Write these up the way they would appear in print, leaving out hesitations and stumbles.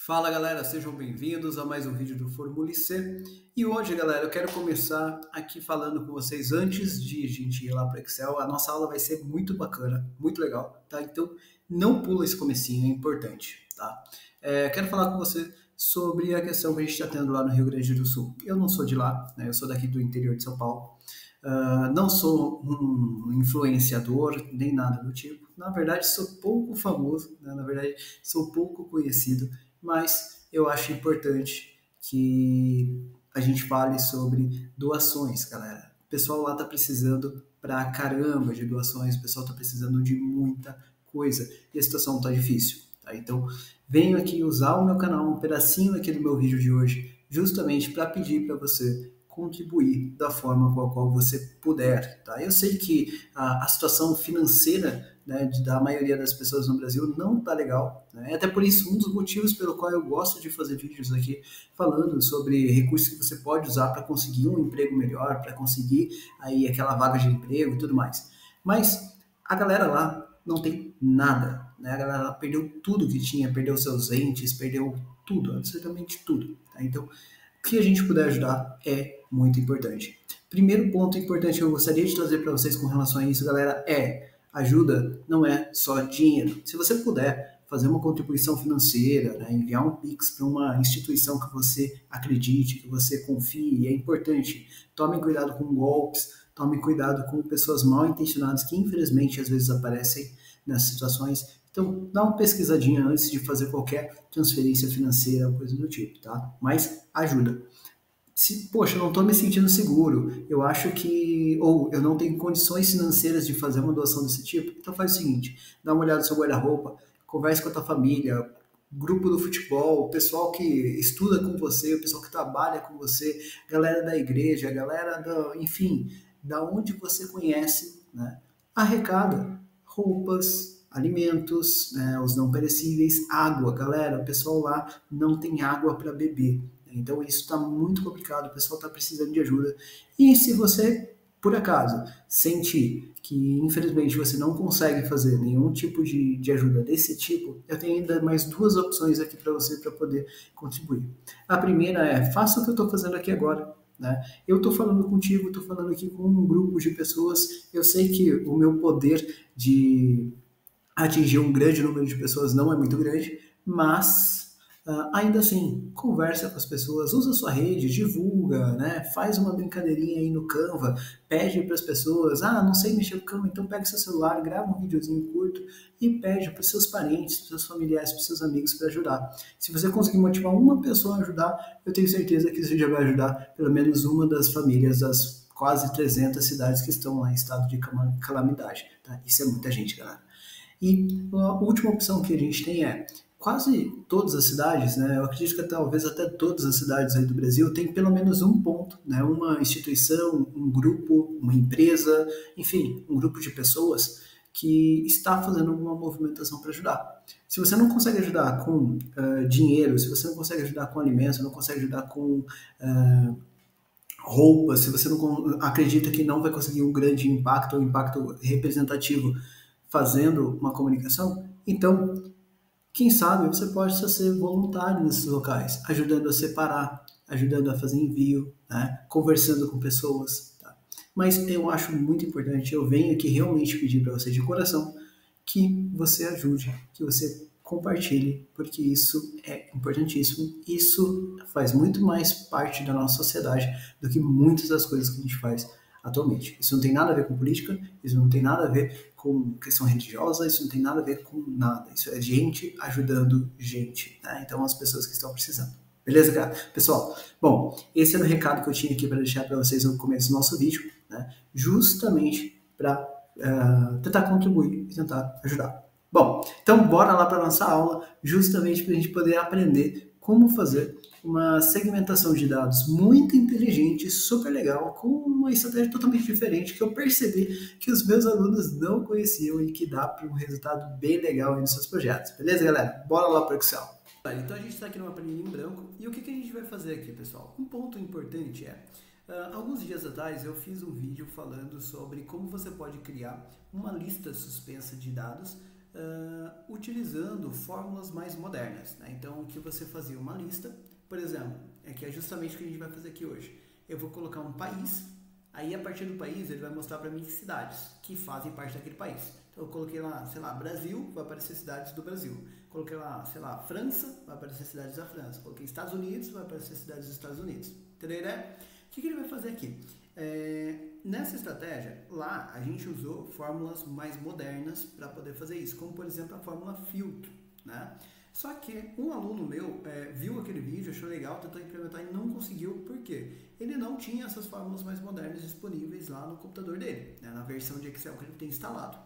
Fala galera, sejam bem-vindos a mais um vídeo do Formule C. E hoje, galera, eu quero começar aqui falando com vocês antes de a gente ir lá para o Excel. A nossa aula vai ser muito bacana, muito legal, tá? Então não pula esse comecinho, é importante, tá? Quero falar com você sobre a questão que a gente está tendo lá no Rio Grande do Sul. Eu não sou de lá, né? Eu sou daqui do interior de São Paulo. Não sou um influenciador, nem nada do tipo. Na verdade, sou pouco famoso, né? Na verdade, sou pouco conhecido, mas eu acho importante que a gente fale sobre doações, galera. O pessoal lá tá precisando pra caramba de doações, o pessoal tá precisando de muita coisa e a situação tá difícil, tá? Então, venho aqui usar o meu canal, um pedacinho aqui do meu vídeo de hoje, justamente para pedir para você contribuir da forma com a qual você puder, tá? Eu sei que a situação financeira, né, da maioria das pessoas no Brasil não tá legal, né? Até por isso, um dos motivos pelo qual eu gosto de fazer vídeos aqui falando sobre recursos que você pode usar para conseguir um emprego melhor, para conseguir aí aquela vaga de emprego e tudo mais. Mas a galera lá não tem nada, né? A galera lá perdeu tudo que tinha, perdeu seus entes, perdeu tudo, absolutamente tudo, tá? Então, o que a gente puder ajudar é muito importante. Primeiro ponto importante que eu gostaria de trazer para vocês com relação a isso, galera, ajuda não é só dinheiro. Se você puder fazer uma contribuição financeira, né, enviar um Pix para uma instituição que você acredite, que você confie, é importante. Tomem cuidado com golpes, tomem cuidado com pessoas mal intencionadas que infelizmente às vezes aparecem nessas situações. Então, dá uma pesquisadinha antes de fazer qualquer transferência financeira ou coisa do tipo, tá? Mas ajuda. Se, poxa, eu não estou me sentindo seguro, eu acho que, ou eu não tenho condições financeiras de fazer uma doação desse tipo, então faz o seguinte, dá uma olhada no seu guarda-roupa, converse com a tua família, grupo do futebol, o pessoal que estuda com você, o pessoal que trabalha com você, galera da igreja, galera da, enfim, da onde você conhece, né? Arrecada roupas, alimentos, né, os não perecíveis, água, galera, o pessoal lá não tem água para beber. Então isso está muito complicado, o pessoal está precisando de ajuda. E se você, por acaso, sentir que infelizmente você não consegue fazer nenhum tipo de ajuda desse tipo, eu tenho ainda mais duas opções aqui para você para poder contribuir. A primeira é, faça o que eu estou fazendo aqui agora. Né? Eu estou falando contigo, estou falando aqui com um grupo de pessoas, eu sei que o meu poder de atingir um grande número de pessoas não é muito grande, mas ainda assim, conversa com as pessoas, usa a sua rede, divulga, né? Faz uma brincadeirinha aí no Canva, pede para as pessoas, não sei mexer no Canva, então pega seu celular, grava um videozinho curto e pede para os seus parentes, para os seus familiares, para os seus amigos para ajudar. Se você conseguir motivar uma pessoa a ajudar, eu tenho certeza que você já vai ajudar pelo menos uma das famílias das quase 300 cidades que estão lá em estado de calamidade. Tá? Isso é muita gente, galera. E a última opção que a gente tem é quase todas as cidades, né? Eu acredito que talvez até todas as cidades aí do Brasil tem pelo menos um ponto, né? Uma instituição, um grupo, uma empresa, enfim, um grupo de pessoas que está fazendo alguma movimentação para ajudar. Se você não consegue ajudar com dinheiro, se você não consegue ajudar com alimentos, não consegue ajudar com roupas, se você não acredita que não vai conseguir um grande impacto, um impacto representativo fazendo uma comunicação, então, quem sabe você pode só ser voluntário nesses locais, ajudando a separar, ajudando a fazer envio, né? Conversando com pessoas. Tá? Mas eu acho muito importante, eu venho aqui realmente pedir para você de coração que você ajude, que você compartilhe, porque isso é importantíssimo. Isso faz muito mais parte da nossa sociedade do que muitas das coisas que a gente faz atualmente. Isso não tem nada a ver com política, isso não tem nada a ver com questão religiosa, isso não tem nada a ver com nada. Isso é gente ajudando gente, né? Então as pessoas que estão precisando. Beleza, cara? Pessoal, bom, esse era o recado que eu tinha aqui para deixar para vocês no começo do nosso vídeo, né? Justamente para tentar contribuir e tentar ajudar. Bom, então bora lá para a nossa aula, justamente para a gente poder aprender como fazer uma segmentação de dados muito inteligente, super legal, com uma estratégia totalmente diferente que eu percebi que os meus alunos não conheciam e que dá para um resultado bem legal aí nos seus projetos. Beleza, galera? Bora lá para o Excel. Então a gente está aqui numa planilha em branco e o que a gente vai fazer aqui, pessoal? Um ponto importante é alguns dias atrás eu fiz um vídeo falando sobre como você pode criar uma lista suspensa de dados utilizando fórmulas mais modernas, né? Então, o que você fazia uma lista, por exemplo, que é justamente o que a gente vai fazer aqui hoje. Eu vou colocar um país, aí a partir do país ele vai mostrar para mim cidades que fazem parte daquele país. Então eu coloquei lá, sei lá, Brasil, vai aparecer cidades do Brasil. Coloquei lá, sei lá, França, vai aparecer cidades da França. Coloquei Estados Unidos, vai aparecer cidades dos Estados Unidos. Entendeu? O que ele vai fazer aqui? Nessa estratégia, lá a gente usou fórmulas mais modernas para poder fazer isso, como por exemplo a fórmula filtro, né? Só que um aluno meu viu aquele vídeo, achou legal, tentou implementar e não conseguiu, por quê? Ele não tinha essas fórmulas mais modernas disponíveis lá no computador dele, né, na versão de Excel que ele tem instalado.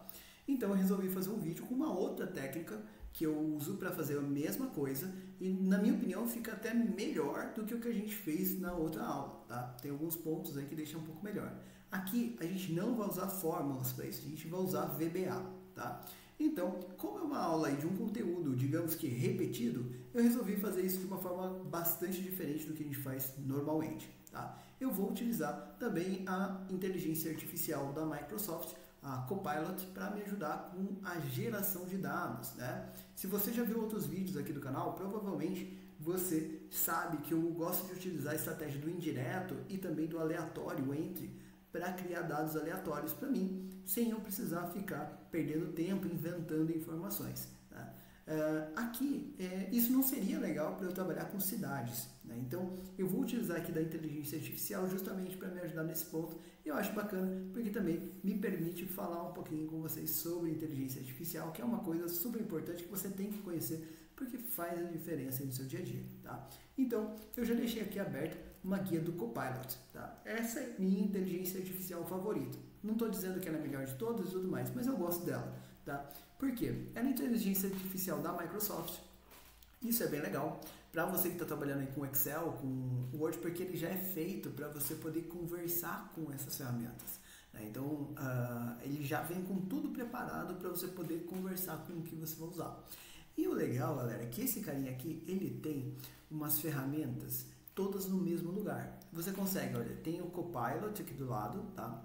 Então eu resolvi fazer um vídeo com uma outra técnica que eu uso para fazer a mesma coisa e, na minha opinião, fica até melhor do que o que a gente fez na outra aula, tá? Tem alguns pontos aí que deixam um pouco melhor. Aqui a gente não vai usar fórmulas para isso, a gente vai usar VBA, tá? Então, como é uma aula aí de um conteúdo, digamos que repetido, eu resolvi fazer isso de uma forma bastante diferente do que a gente faz normalmente, tá? Eu vou utilizar também a inteligência artificial da Microsoft, a Copilot, para me ajudar com a geração de dados, né? Se você já viu outros vídeos aqui do canal, provavelmente você sabe que eu gosto de utilizar a estratégia do indireto e também do aleatório entre para criar dados aleatórios para mim, sem eu precisar ficar perdendo tempo inventando informações. Tá? Aqui, isso não seria legal para eu trabalhar com cidades. Né? Então, eu vou utilizar aqui da inteligência artificial justamente para me ajudar nesse ponto. Eu acho bacana, porque também me permite falar um pouquinho com vocês sobre inteligência artificial, que é uma coisa super importante que você tem que conhecer, porque faz a diferença no seu dia a dia. Tá? Então, eu já deixei aqui aberto uma guia do Copilot. Tá? Essa é minha inteligência artificial favorita. Não estou dizendo que ela é a melhor de todas e tudo mais, mas eu gosto dela. Tá? Por quê? Ela é a inteligência artificial da Microsoft. Isso é bem legal para você que está trabalhando aí com Excel, com Word, porque ele já é feito para você poder conversar com essas ferramentas. Né? Então, ele já vem com tudo preparado para você poder conversar com o que você vai usar. E o legal, galera, é que esse carinha aqui, ele tem umas ferramentas todas no mesmo lugar. Você consegue, olha, tem o Copilot aqui do lado, tá?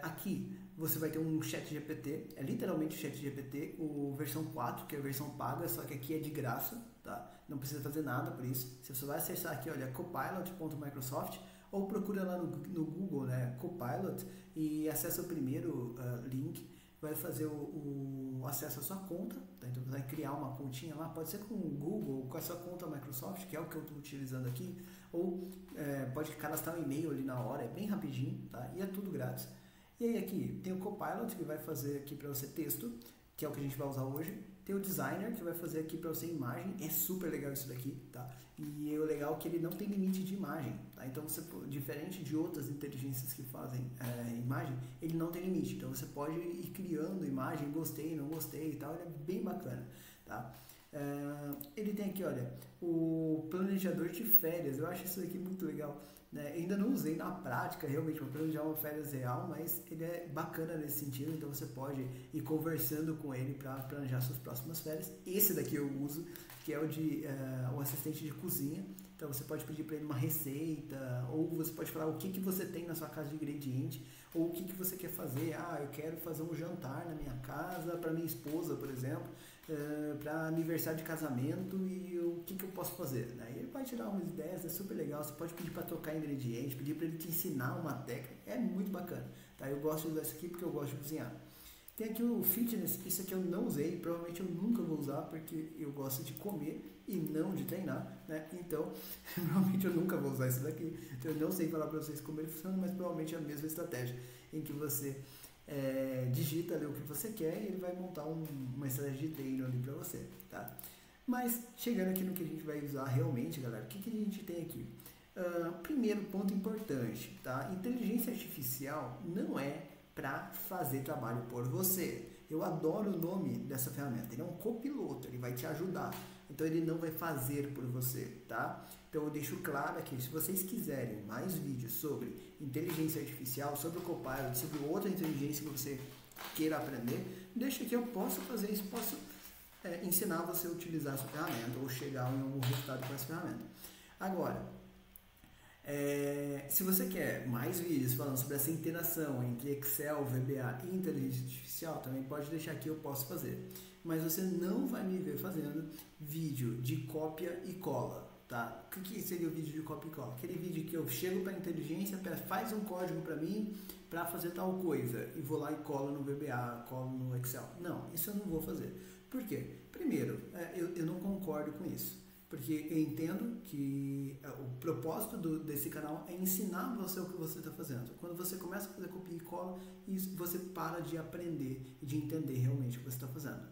Aqui você vai ter um ChatGPT, é literalmente o ChatGPT, o versão 4, que é a versão paga, só que aqui é de graça, tá? Não precisa fazer nada por isso. Você só vai acessar aqui, olha, copilot.microsoft, ou procura lá no Google, né, Copilot, e acessa o primeiro link, vai fazer o acesso à sua conta, tá? Então você vai criar uma continha lá, pode ser com o Google, com a sua conta Microsoft, que é o que eu estou utilizando aqui, ou pode cadastrar um e-mail ali na hora, é bem rapidinho, tá? E é tudo grátis. E aí aqui tem o Copilot, que vai fazer aqui para você texto, que é o que a gente vai usar hoje. Tem o Designer, que vai fazer aqui para você imagem, é super legal isso daqui, tá? E o legal é que ele não tem limite de imagem, tá? Então, você, diferente de outras inteligências que fazem imagem, ele não tem limite. Então, você pode ir criando imagem, gostei, não gostei e tal, ele é bem bacana, tá? Ele tem aqui, olha, o planejador de férias, eu acho isso aqui muito legal, né? Ainda não usei na prática realmente para planejar uma férias real, mas ele é bacana nesse sentido, então você pode ir conversando com ele para planejar suas próximas férias. Esse daqui eu uso, que é o assistente de cozinha, então você pode pedir para ele uma receita, ou você pode falar o que você tem na sua casa de ingrediente, ou o que você quer fazer. Eu quero fazer um jantar na minha casa para minha esposa, por exemplo, para aniversário de casamento, e o que eu posso fazer, né? Ele vai tirar umas ideias, é super legal. Você pode pedir para trocar ingredientes, pedir para ele te ensinar uma técnica, é muito bacana, tá? Eu gosto de usar isso aqui porque eu gosto de cozinhar. Tem aqui o Fitness, isso aqui eu não usei, provavelmente eu nunca vou usar porque eu gosto de comer e não de treinar, né? Então, provavelmente eu nunca vou usar isso daqui. Então, eu não sei falar para vocês como ele funciona, mas provavelmente é a mesma estratégia em que você digita ali o que você quer e ele vai montar uma estratégia de treino ali para você, tá? Mas, chegando aqui no que a gente vai usar realmente, galera, o que a gente tem aqui? Primeiro ponto importante, tá? Inteligência artificial não é para fazer trabalho por você. Eu adoro o nome dessa ferramenta, ele é um copiloto, ele vai te ajudar, então ele não vai fazer por você, tá? Então eu deixo claro aqui, se vocês quiserem mais vídeos sobre inteligência artificial, sobre o Copilot, sobre outra inteligência que você queira aprender, deixa que eu posso fazer isso, posso ensinar você a utilizar essa ferramenta ou chegar em algum resultado com essa ferramenta. Agora, se você quer mais vídeos falando sobre essa interação entre Excel, VBA e inteligência artificial, também pode deixar aqui, eu posso fazer. mas você não vai me ver fazendo vídeo de cópia e cola. Tá? O que seria o vídeo de cópia e cola? Aquele vídeo que eu chego para a inteligência, faz um código para mim para fazer tal coisa e vou lá e colo no VBA, colo no Excel. Não, isso eu não vou fazer. Por quê? Primeiro, eu não concordo com isso. Porque eu entendo que o propósito desse canal é ensinar você o que você está fazendo. Quando você começa a fazer copia e cola, você para de aprender e de entender realmente o que você está fazendo.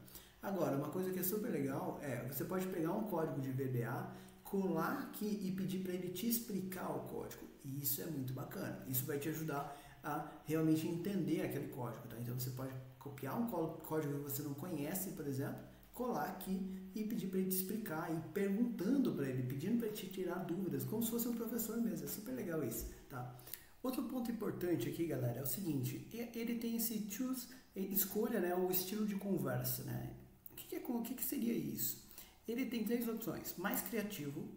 Agora, uma coisa que é super legal você pode pegar um código de VBA, colar aqui e pedir para ele te explicar o código. E isso é muito bacana. Isso vai te ajudar a realmente entender aquele código. Tá? Então você pode copiar um código que você não conhece, por exemplo, colar aqui e pedir para ele te explicar, e perguntando para ele, pedindo para ele te tirar dúvidas, como se fosse um professor mesmo. É super legal isso, tá? Outro ponto importante aqui, galera, é o seguinte: ele tem esse choose, escolha, né, o estilo de conversa, né? O que seria isso? Ele tem 3 opções: mais criativo,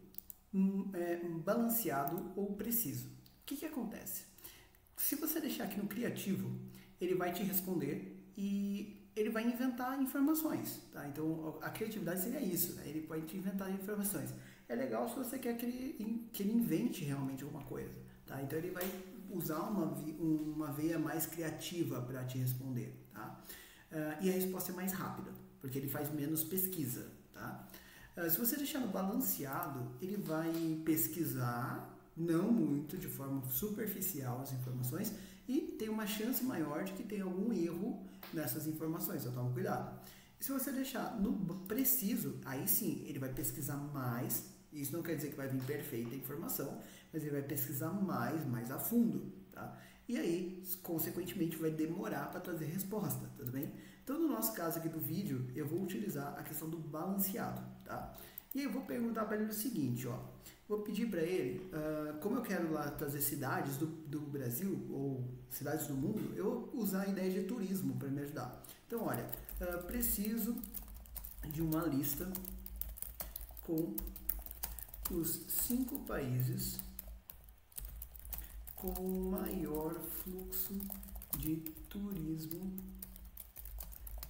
balanceado ou preciso. O que acontece? Se você deixar aqui no criativo, ele vai te responder e ele vai inventar informações, tá? Então a criatividade seria isso, né? Ele pode te inventar informações. É legal se você quer que ele invente realmente alguma coisa, tá? Então ele vai usar uma veia mais criativa para te responder, tá? E a resposta é mais rápida, porque ele faz menos pesquisa, tá? Se você deixar no balanceado, ele vai pesquisar, não muito, de forma superficial as informações, e tem uma chance maior de que tenha algum erro nessas informações, então toma cuidado. E se você deixar no preciso, aí sim, ele vai pesquisar mais. Isso não quer dizer que vai vir perfeita a informação, mas ele vai pesquisar mais a fundo, tá? E aí, consequentemente, vai demorar para trazer resposta, tudo bem? Então, no nosso caso aqui do vídeo, eu vou utilizar a questão do balanceado, tá? E aí eu vou perguntar para ele o seguinte, ó. Vou pedir para ele, como eu quero lá trazer cidades do Brasil ou cidades do mundo, eu vou usar a ideia de turismo para me ajudar. Então, olha, preciso de uma lista com os 5 países com o maior fluxo de turismo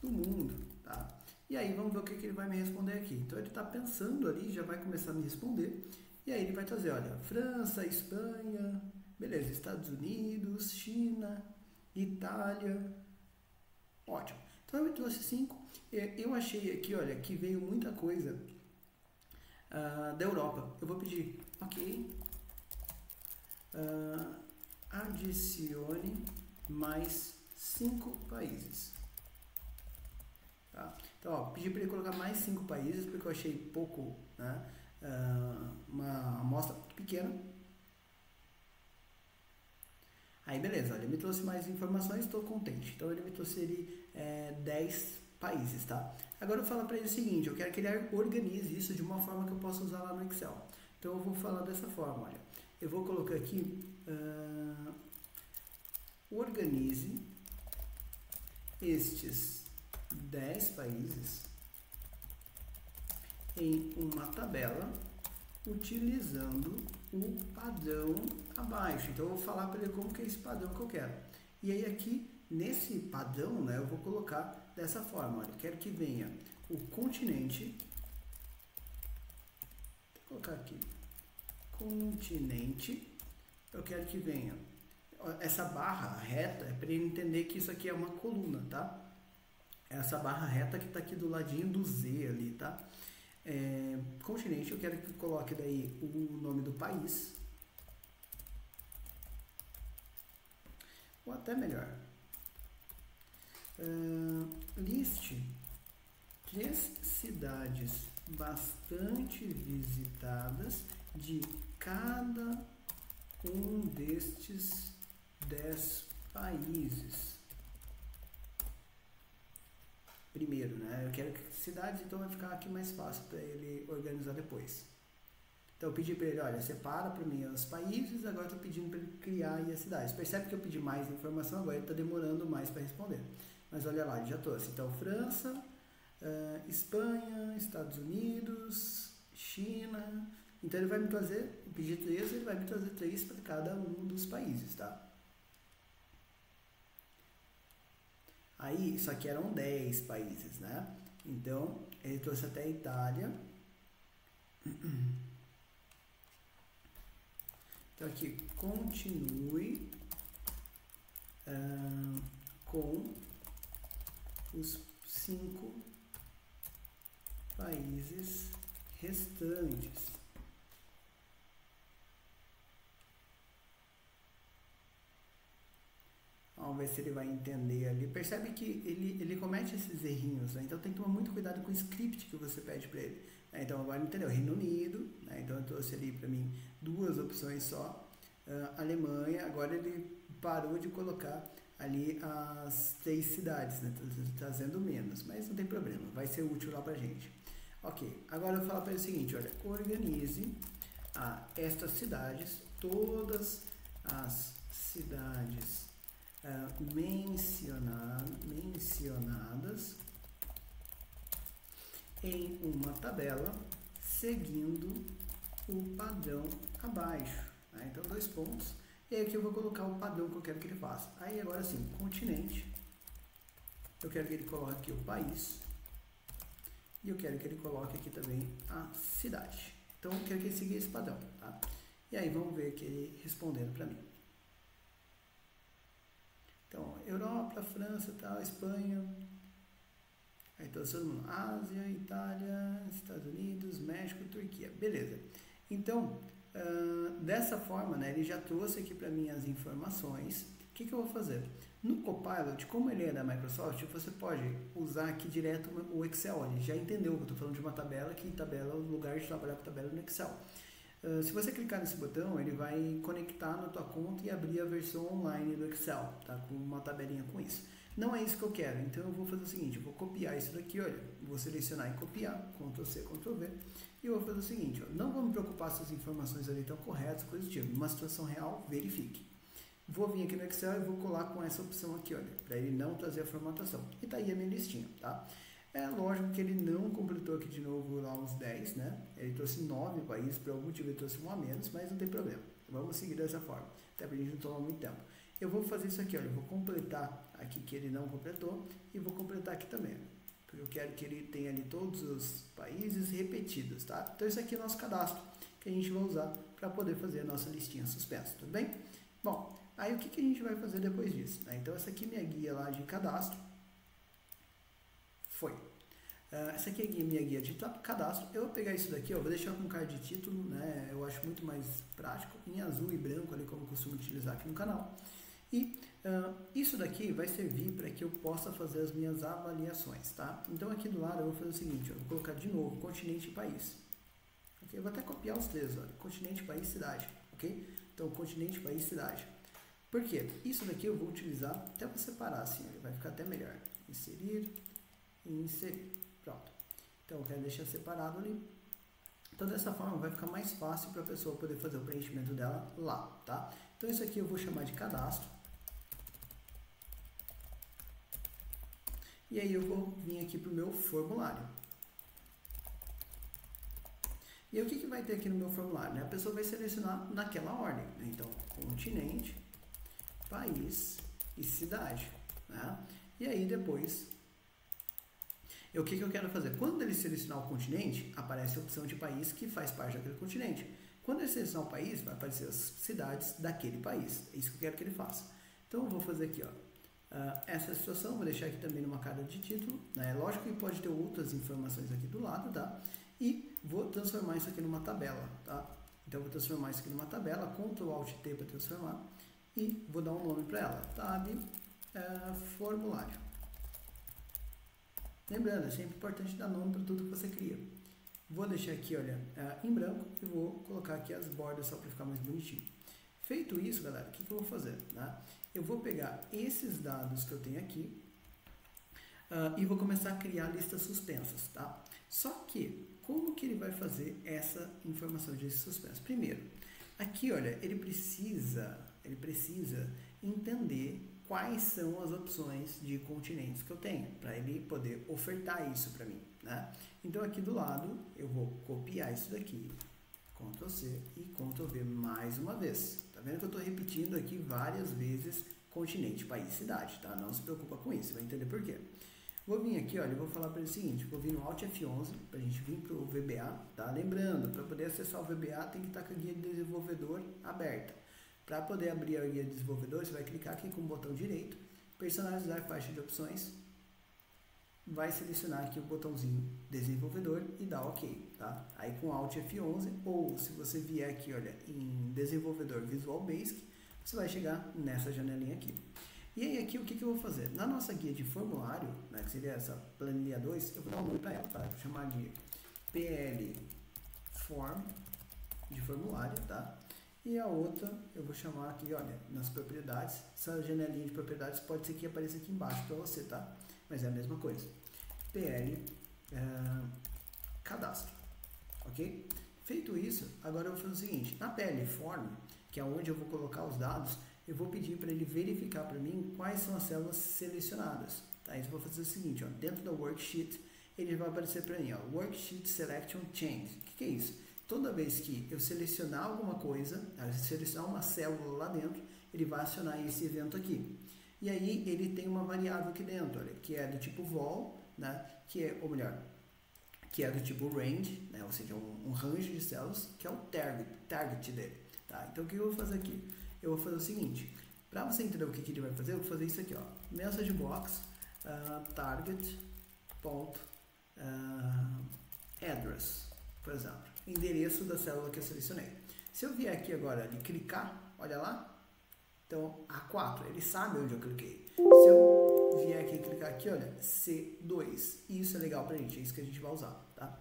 do mundo, tá? E aí vamos ver o que ele vai me responder aqui. Então ele está pensando ali, já vai começar a me responder. E aí ele vai trazer, olha, França, Espanha, beleza, Estados Unidos, China, Itália, ótimo. Então eu trouxe 5. Eu achei aqui, olha, que veio muita coisa da Europa. Eu vou pedir, ok, adicione mais 5 países. Tá? Então, ó, pedi para ele colocar mais 5 países, porque eu achei pouco, né? Uma amostra pequena. Aí beleza, ele me trouxe mais informações, estou contente. Então ele me trouxe 10 países, tá? Agora eu falo para ele o seguinte: eu quero que ele organize isso de uma forma que eu possa usar lá no Excel. Então eu vou falar dessa forma, olha. Eu vou colocar aqui, organize estes 10 países em uma tabela utilizando o padrão abaixo. Então eu vou falar para ele como que é esse padrão que eu quero. E aí aqui, nesse padrão, né, eu vou colocar dessa forma, olha, quero que venha o continente, vou colocar aqui, continente, eu quero que venha essa barra reta, é para ele entender que isso aqui é uma coluna, tá? Essa barra reta que está aqui do ladinho do Z ali, tá? Continente, eu quero que coloque daí o nome do país, ou até melhor, liste 3 cidades bastante visitadas de cada um destes 10 países. Primeiro, né? Eu quero que cidades, então vai ficar aqui mais fácil para ele organizar depois. Então eu pedi para ele, olha, separa para mim os países, agora estou pedindo para ele criar aí as cidades. Percebe que eu pedi mais informação, agora ele está demorando mais para responder. Mas olha lá, ele já trouxe. Então França, Espanha, Estados Unidos, China. Então ele vai me trazer, eu pedi 3, ele vai me trazer 3 para cada um dos países, tá? Aí, isso aqui eram 10 países, né? Então, ele trouxe até a Itália. Então aqui, continue com os 5 países restantes. Vamos ver se ele vai entender ali. Percebe que ele comete esses errinhos, né? Então tem que tomar muito cuidado com o script que você pede para ele. Então agora ele entendeu, Reino Unido, né? Então eu trouxe ali para mim 2 opções só. Alemanha, agora ele parou de colocar ali as 3 cidades, né? Trazendo menos, mas não tem problema, vai ser útil lá pra gente. Ok, agora eu vou falar para ele o seguinte, olha, organize estas cidades, todas as cidades mencionadas em uma tabela seguindo o padrão abaixo. Né? Então, 2 pontos. E aqui eu vou colocar o padrão que eu quero que ele faça. Aí agora sim, continente. Eu quero que ele coloque aqui o país. E eu quero que ele coloque aqui também a cidade. Então, eu quero que ele siga esse padrão. Tá? E aí, vamos ver aqui ele respondendo para mim. Então, Europa, França, tal, Espanha. Aí todo mundo. Ásia, Itália, Estados Unidos, México, Turquia. Beleza. Então, dessa forma, né, ele já trouxe aqui para mim as informações. O que eu vou fazer? No Copilot, como ele é da Microsoft, você pode usar aqui direto o Excel. Ele já entendeu que eu estou falando de uma tabela, que tabela é o lugar de trabalhar com tabela no Excel. Se você clicar nesse botão, ele vai conectar na tua conta e abrir a versão online do Excel, tá? Com uma tabelinha com isso. Não é isso que eu quero, então eu vou fazer o seguinte, eu vou copiar isso daqui, olha, vou selecionar e copiar, Ctrl C, Ctrl V, e eu vou fazer o seguinte, ó, não vou me preocupar se as informações ali estão corretas, coisa do tipo, numa situação real, verifique. Vou vir aqui no Excel e vou colar com essa opção aqui, olha, para ele não trazer a formatação. E tá aí a minha listinha, tá? É lógico que ele não completou aqui de novo lá uns 10, né? Ele trouxe 9 países, por algum motivo ele trouxe um a menos, mas não tem problema. Vamos seguir dessa forma, até para a gente não tomar muito tempo. Eu vou fazer isso aqui, olha, eu vou completar aqui que ele não completou e vou completar aqui também, porque eu quero que ele tenha ali todos os países repetidos, tá? Então esse aqui é o nosso cadastro que a gente vai usar para poder fazer a nossa listinha suspensa, tudo bem? Bom, aí o que a gente vai fazer depois disso? Né? Então essa aqui é minha guia lá de cadastro, foi. Essa aqui é minha guia de cadastro. Eu vou pegar isso daqui, ó, vou deixar com card de título, né? Eu acho muito mais prático, em azul e branco, ali como eu costumo utilizar aqui no canal. E isso daqui vai servir para que eu possa fazer as minhas avaliações, tá? Então aqui do lado eu vou fazer o seguinte, ó, vou colocar de novo continente e país. Okay? Eu vou até copiar os 3, olha, continente, país, cidade, ok? Então continente, país, cidade. Por quê? Isso daqui eu vou utilizar até para separar assim, ó, vai ficar até melhor. Inserir e inserir. Pronto. Então eu quero deixar separado ali. Então dessa forma vai ficar mais fácil para a pessoa poder fazer o preenchimento dela lá, tá? Então isso aqui eu vou chamar de cadastro. E aí eu vou vir aqui para o meu formulário. E aí, o que vai ter aqui no meu formulário? Né? A pessoa vai selecionar naquela ordem. Né? Então, continente, país e cidade. Né? E aí depois, o que eu quero fazer? Quando ele selecionar o continente, aparece a opção de país que faz parte daquele continente. Quando ele selecionar o país, vai aparecer as cidades daquele país. É isso que eu quero que ele faça. Então eu vou fazer aqui, ó. Essa situação, vou deixar aqui também numa cara de título, né? Lógico que pode ter outras informações aqui do lado, tá? E vou transformar isso aqui numa tabela, tá? Então eu vou transformar isso aqui numa tabela, Ctrl Alt T para transformar, e vou dar um nome para ela, tab formulário. Lembrando, é sempre importante dar nome para tudo que você cria. Vou deixar aqui, olha, em branco e vou colocar aqui as bordas só para ficar mais bonitinho. Feito isso, galera, o que eu vou fazer? Né? Eu vou pegar esses dados que eu tenho aqui e vou começar a criar listas suspensas, tá? Só que, como que ele vai fazer essa informação de lista suspensa? Primeiro, aqui, olha, ele precisa entender quais são as opções de continentes que eu tenho, para ele poder ofertar isso para mim, né? Então, aqui do lado, eu vou copiar isso daqui, Ctrl C e Ctrl V mais uma vez. Tá vendo que eu estou repetindo aqui várias vezes continente, país, cidade, tá? Não se preocupa com isso, você vai entender por quê. Vou vir aqui, olha, eu vou falar para ele o seguinte, vou vir no Alt F11 para a gente vir para o VBA, tá? Lembrando, para poder acessar o VBA tem que estar com a guia de desenvolvedor aberta. Para poder abrir a guia de desenvolvedor, você vai clicar aqui com o botão direito, personalizar faixa de opções, vai selecionar aqui o botãozinho desenvolvedor e dar OK, tá? Aí com Alt F11, ou se você vier aqui, olha, em desenvolvedor Visual Basic, você vai chegar nessa janelinha aqui. E aí aqui o que eu vou fazer? Na nossa guia de formulário, né, que seria essa planilha 2, eu vou dar um nome para ela, tá? Vou chamar de PL Form, de formulário, tá? E a outra eu vou chamar aqui, olha, nas propriedades, essa janelinha de propriedades pode ser que apareça aqui embaixo para você, tá? Mas é a mesma coisa. PL Cadastro, ok? Feito isso, agora eu vou fazer o seguinte, na PL Form, que é onde eu vou colocar os dados, eu vou pedir para ele verificar para mim quais são as células selecionadas. Tá? Então eu vou fazer o seguinte, ó, dentro da worksheet, ele vai aparecer para mim, ó, Worksheet Selection Change. O que é isso? Toda vez que eu selecionar alguma coisa, selecionar uma célula lá dentro, ele vai acionar esse evento aqui. E aí ele tem uma variável aqui dentro, olha, que é do tipo vol, né, que é, ou melhor, que é do tipo range, né, ou seja, um range de células, que é o target dele. Tá? Então o que eu vou fazer aqui? Eu vou fazer o seguinte, para você entender o que ele vai fazer, eu vou fazer isso aqui, ó, message box target address, por exemplo, endereço da célula que eu selecionei. Se eu vier aqui agora e clicar, olha lá, então A4, ele sabe onde eu cliquei. Se eu vier aqui e clicar aqui, olha, C2, isso é legal pra gente, é isso que a gente vai usar, tá?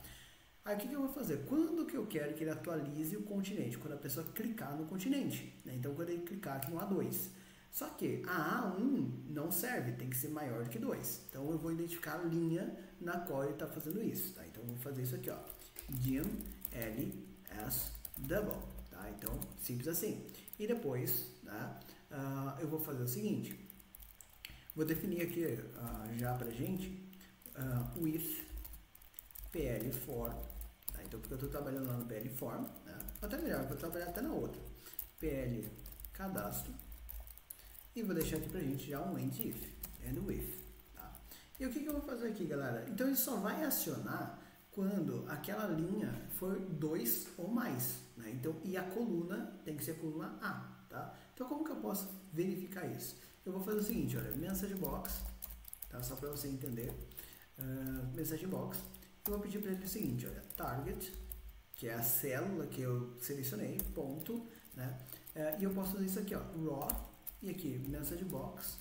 Aí o que eu vou fazer? Quando que eu quero que ele atualize o continente? Quando a pessoa clicar no continente, né? Então quando ele clicar aqui no A2. Só que a A1 não serve, tem que ser maior do que 2. Então eu vou identificar a linha na qual ele está fazendo isso, tá? Então eu vou fazer isso aqui, ó, dim ls double, tá? Então simples assim. E depois, tá? Eu vou fazer o seguinte, vou definir aqui já pra gente with PL form, tá? Então porque eu estou trabalhando lá no PL form, né? Até melhor, vou trabalhar até na outra, PL cadastro, e vou deixar aqui pra gente já um end if and with, tá? E o que eu vou fazer aqui, galera? Então ele só vai acionar quando aquela linha for 2 ou mais, né? Então, e a coluna tem que ser a coluna A, tá? Então como que eu posso verificar isso? Eu vou fazer o seguinte, olha, message box, tá? Só para você entender, message box, eu vou pedir para ele o seguinte, olha, target, que é a célula que eu selecionei, ponto, né? E eu posso fazer isso aqui, ó, raw, e aqui, message box,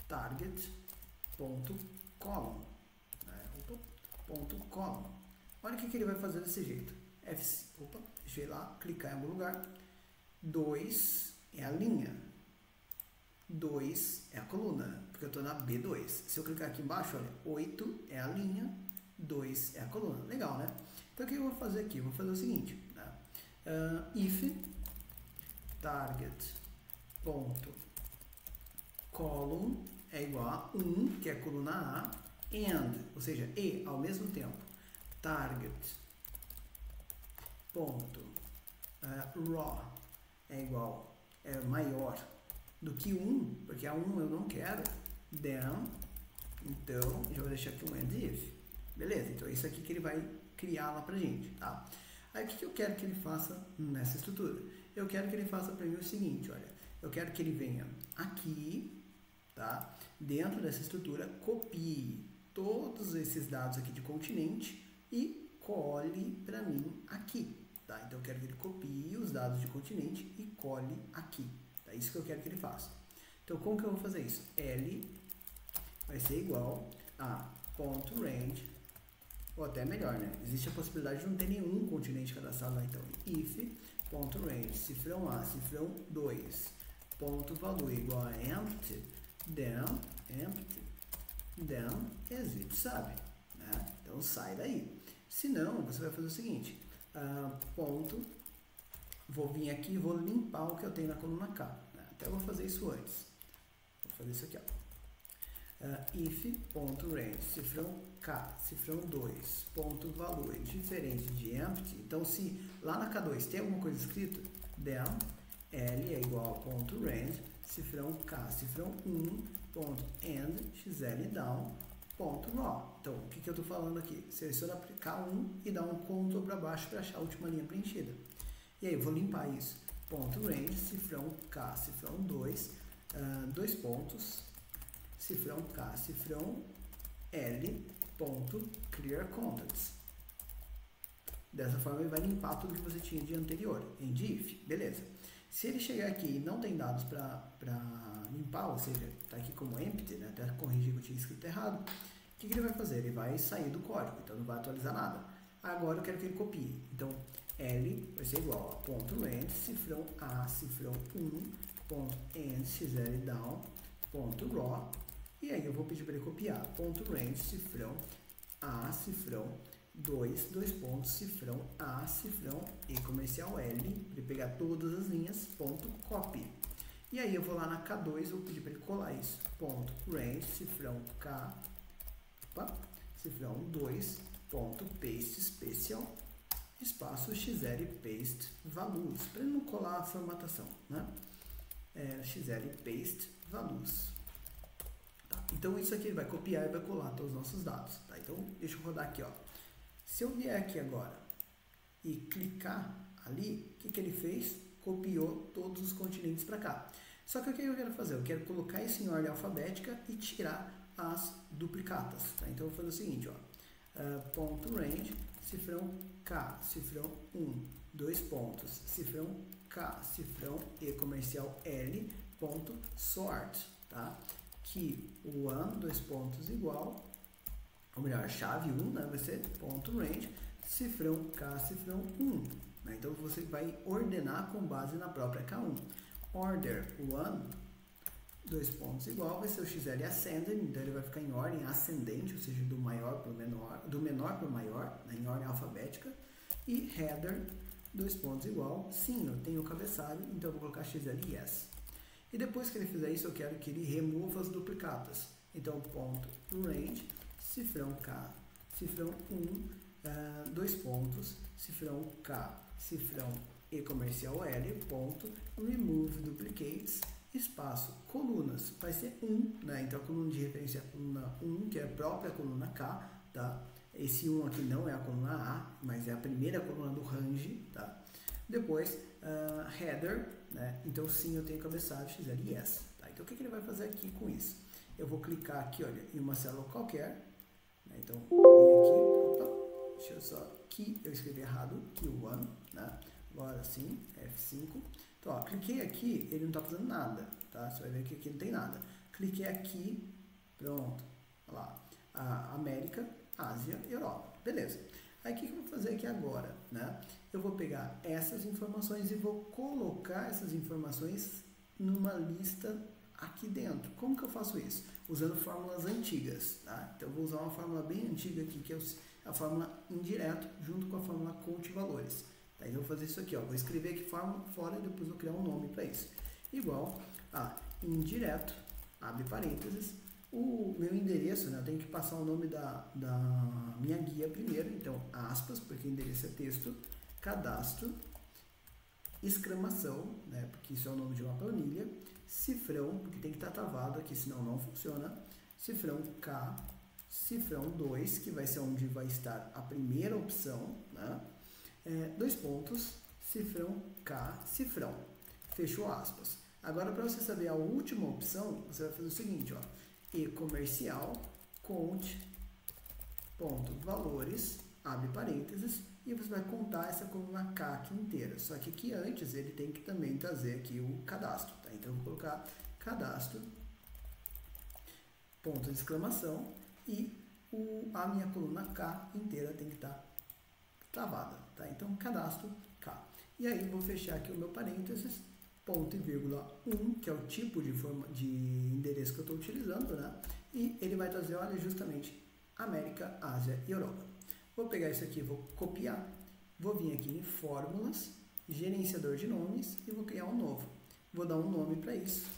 target, ponto, column, né? Ponto, column. Olha o que ele vai fazer desse jeito. Deixa eu ir lá, clicar em algum lugar. 2 é a linha, 2 é a coluna, porque eu estou na B2. Se eu clicar aqui embaixo, olha, 8 é a linha, 2 é a coluna. Legal, né? Então o que eu vou fazer aqui? Eu vou fazer o seguinte, né? If target ponto column é igual a 1, que é a coluna A, and, ou seja, e ao mesmo tempo, target ponto raw é igual, é maior do que 1, porque a 1 eu não quero, then, então, já vou deixar aqui um end if, beleza? Então, isso aqui que ele vai criar lá pra gente, tá? Aí, o que eu quero que ele faça nessa estrutura? Eu quero que ele faça para mim o seguinte, olha, eu quero que ele venha aqui, tá? Dentro dessa estrutura, copie todos esses dados aqui de continente e cole para mim aqui, tá? Então, eu quero que ele copie os dados de continente e cole aqui, tá? Isso que eu quero que ele faça. Então, como que eu vou fazer isso? L vai ser igual a ponto range, ou até melhor, né? Existe a possibilidade de não ter nenhum continente cadastrado lá, então, if ponto range, cifrão A, cifrão 2, ponto valor igual a empty, then exit, sabe? Né? Então sai daí. Se não, você vai fazer o seguinte, ponto, vou vir aqui e vou limpar o que eu tenho na coluna K, né? Até eu vou fazer isso antes. Vou fazer isso aqui, ó. If.range, cifrão K, cifrão 2, ponto valor diferente de empty. Então, se lá na K2 tem alguma coisa escrita, then L é igual a ponto range, cifrão K, cifrão 1, xldown.raw. Então, o que eu estou falando aqui? Seleciona K1 e dá um Ctrl para baixo para achar a última linha preenchida. E aí eu vou limpar isso. .range, cifrão K, cifrão 2, dois pontos, cifrão K, cifrão L, ponto, clear contents. Dessa forma ele vai limpar tudo que você tinha de anterior. Em if, beleza. Se ele chegar aqui e não tem dados para limpar, ou seja, está aqui como empty, né, até corrigir que eu tinha escrito errado, o que ele vai fazer? Ele vai sair do código, então não vai atualizar nada. Agora eu quero que ele copie. Então, L vai ser igual a ponto .range, cifrão A, cifrão 1, ponto .end, xldown, ponto .raw, e aí eu vou pedir para ele copiar ponto .range, cifrão A, cifrão 2, dois pontos, cifrão A, cifrão E comercial L, para ele pegar todas as linhas, ponto copy. E aí eu vou lá na K2, vou pedir para ele colar isso, ponto range, cifrão K, cifrão 2, ponto paste special, espaço xl paste values, para ele não colar a formatação, né? Xl paste values. Tá? Então isso aqui ele vai copiar e vai colar todos os nossos dados. Tá? Então deixa eu rodar aqui, ó. Se eu vier aqui agora e clicar ali, o que ele fez? Copiou todos os continentes para cá. Só que o que eu quero fazer? Eu quero colocar isso em ordem alfabética e tirar as duplicatas. Tá? Então eu vou fazer o seguinte, ó. Ponto range, cifrão K, cifrão 1, dois pontos, cifrão K, cifrão E comercial L, ponto sort, tá? Que o one, dois pontos igual, ou melhor, chave 1, né, vai ser ponto range, cifrão K, cifrão 1. Né? Então você vai ordenar com base na própria K1. Order 1, dois pontos igual, vai ser o XL ascending, então ele vai ficar em ordem ascendente, ou seja, do maior para o menor, do menor para o maior, né, em ordem alfabética. E header, dois pontos igual, sim, eu tenho o cabeçalho, então eu vou colocar XL yes. E depois que ele fizer isso, eu quero que ele remova as duplicatas. Então, ponto range, cifrão K, cifrão 1, dois pontos, cifrão K, cifrão E comercial L, ponto, remove duplicates, espaço, colunas, vai ser 1, né? Então a coluna de referência é a coluna 1, que é a própria coluna K, tá? Esse 1 aqui não é a coluna A, mas é a primeira coluna do range, tá? Depois, header, né? Então sim, eu tenho cabeçalho XL yes, tá? Então o que ele vai fazer aqui com isso? Eu vou clicar aqui, olha, em uma célula qualquer, né? Então, vem aqui, opa, deixa eu só, que eu escrevi errado, que 1, né? Agora sim, F5. Então, ó, cliquei aqui, ele não está fazendo nada, tá? Você vai ver que aqui não tem nada. Cliquei aqui, pronto, olha lá, a América, Ásia e Europa, beleza. Aí o que eu vou fazer aqui agora, né? Eu vou pegar essas informações e vou colocar essas informações numa lista aqui dentro. Como que eu faço isso? Usando fórmulas antigas, tá? Então eu vou usar uma fórmula bem antiga aqui, que é a fórmula indireto, junto com a fórmula count valores. Tá? Então eu vou fazer isso aqui, ó. Vou escrever aqui fora e depois vou criar um nome para isso. Igual a indireto, abre parênteses, o meu endereço, né? Eu tenho que passar o nome da minha guia primeiro, então aspas, porque endereço é texto, cadastro, exclamação, né? Porque isso é o nome de uma planilha, cifrão, porque tem que estar travado aqui, senão não funciona, cifrão K, cifrão 2, que vai ser onde vai estar a primeira opção, né? Dois pontos, cifrão K, cifrão, fechou aspas. Agora, para você saber a última opção, você vai fazer o seguinte, ó, e comercial, count, ponto, valores, abre parênteses, e você vai contar essa coluna K aqui inteira. Só que aqui antes ele tem que também trazer aqui o cadastro, tá? Então eu vou colocar cadastro, ponto de exclamação, e a minha coluna K inteira tem que estar travada, tá? Então cadastro K. E aí vou fechar aqui o meu parênteses, ponto e vírgula 1, que é o tipo de endereço que eu estou utilizando, né? E ele vai trazer, olha, justamente América, Ásia e Europa. Vou pegar isso aqui, vou copiar, vou vir aqui em fórmulas, gerenciador de nomes e vou criar um novo. Vou dar um nome para isso,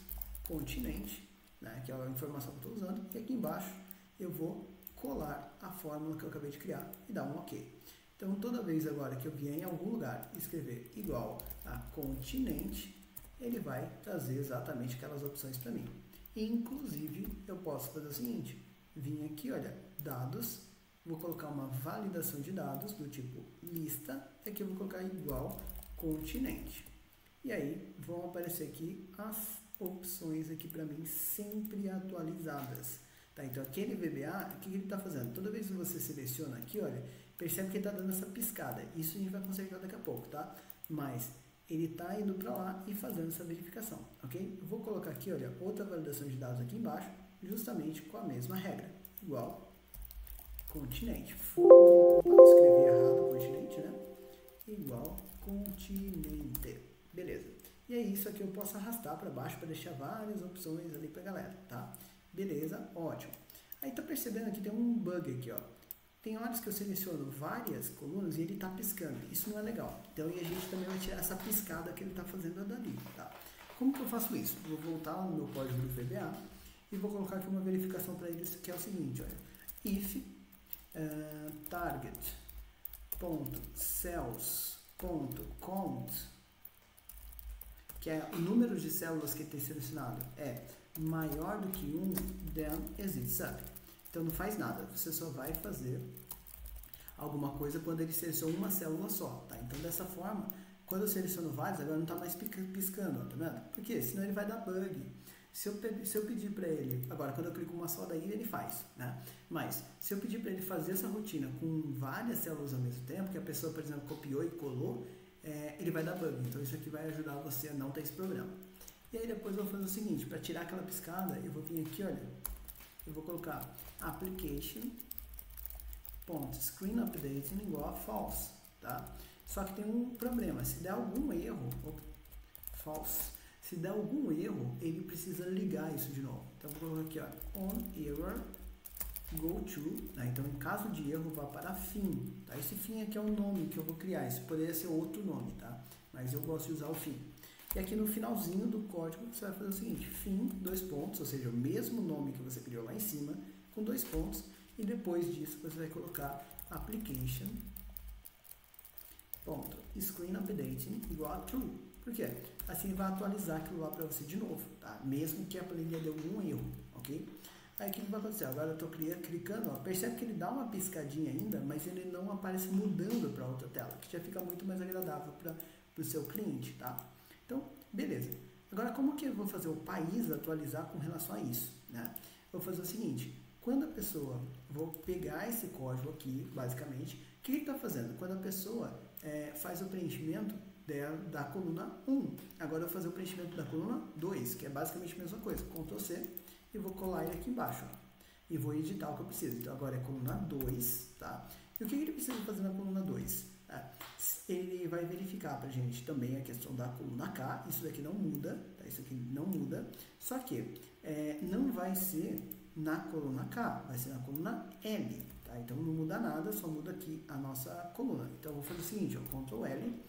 continente, né? Que é a informação que eu estou usando. E aqui embaixo eu vou colar a fórmula que eu acabei de criar e dar um OK. Então, toda vez agora que eu vier em algum lugar escrever igual a continente, ele vai trazer exatamente aquelas opções para mim. Inclusive, eu posso fazer o seguinte, vim aqui, olha, dados, vou colocar uma validação de dados do tipo lista, e aqui eu vou colocar igual continente. E aí vão aparecer aqui as opções aqui para mim sempre atualizadas. Tá, então aquele VBA, o que ele está fazendo? Toda vez que você seleciona aqui, olha, percebe que ele está dando essa piscada. Isso a gente vai consertar daqui a pouco, tá? Mas ele está indo para lá e fazendo essa verificação, ok? Eu vou colocar aqui, olha, outra validação de dados aqui embaixo, justamente com a mesma regra, igual continente. Escrevi errado continente, né? Igual continente. Beleza. E aí isso aqui eu posso arrastar para baixo para deixar várias opções ali para a galera, tá? Beleza, ótimo. Aí tá percebendo que tem um bug aqui, ó. Tem horas que eu seleciono várias colunas e ele tá piscando. Isso não é legal. Então e a gente também vai tirar essa piscada que ele está fazendo dali, tá? Como que eu faço isso? Vou voltar lá no meu código do VBA e vou colocar aqui uma verificação para eles que é o seguinte, olha. If target.cells.count, que é o número de células que tem selecionado, é maior do que 1, then exit sub. Então não faz nada, você só vai fazer alguma coisa quando ele seleciona uma célula só, tá? Então dessa forma, quando eu seleciono vários, agora não está mais piscando, ó, tá vendo? Por quê? Senão ele vai dar bug. Se eu pedir para ele, agora quando eu clico uma só daí, ele faz, né? Mas se eu pedir para ele fazer essa rotina com várias células ao mesmo tempo, que a pessoa, por exemplo, copiou e colou, ele vai dar bug. Então isso aqui vai ajudar você a não ter esse problema. E aí depois eu vou fazer o seguinte, para tirar aquela piscada, eu vou vir aqui, olha, eu vou colocar application.screenUpdating igual a false, tá? Só que tem um problema, se der algum erro, false, se der algum erro, ele precisa ligar isso de novo. Então eu vou colocar aqui, ó, on error go to, né? Então em caso de erro vá para fim, tá? Esse fim aqui é um nome que eu vou criar, isso poderia ser outro nome, tá? Mas eu gosto de usar o fim. E aqui no finalzinho do código você vai fazer o seguinte, fim, 2 pontos, ou seja, o mesmo nome que você criou lá em cima, com 2 pontos, e depois disso você vai colocar application.screenUpdating igual a true. Por quê? Assim vai atualizar aquilo lá para você de novo, tá? Mesmo que a planilha deu algum erro, ok? Aí o que vai acontecer? Agora eu estou clicando, ó, percebe que ele dá uma piscadinha ainda, mas ele não aparece mudando para outra tela, que já fica muito mais agradável para o seu cliente, tá? Então, beleza. Agora, como que eu vou fazer o país atualizar com relação a isso, né? Eu vou fazer o seguinte, quando a pessoa, vou pegar esse código aqui, basicamente, o que ele está fazendo? Quando a pessoa faz o preenchimento da coluna 1, agora eu vou fazer o preenchimento da coluna 2, que é basicamente a mesma coisa, Ctrl C, e vou colar ele aqui embaixo, ó, e vou editar o que eu preciso. Então, agora é coluna 2, tá? E o que ele precisa fazer na coluna 2? Ele vai verificar para a gente também a questão da coluna K, isso daqui não muda, tá? Isso aqui não muda, só que não vai ser na coluna K, vai ser na coluna L, tá? Então não muda nada, só muda aqui a nossa coluna. Então eu vou fazer o seguinte, ó, Ctrl L,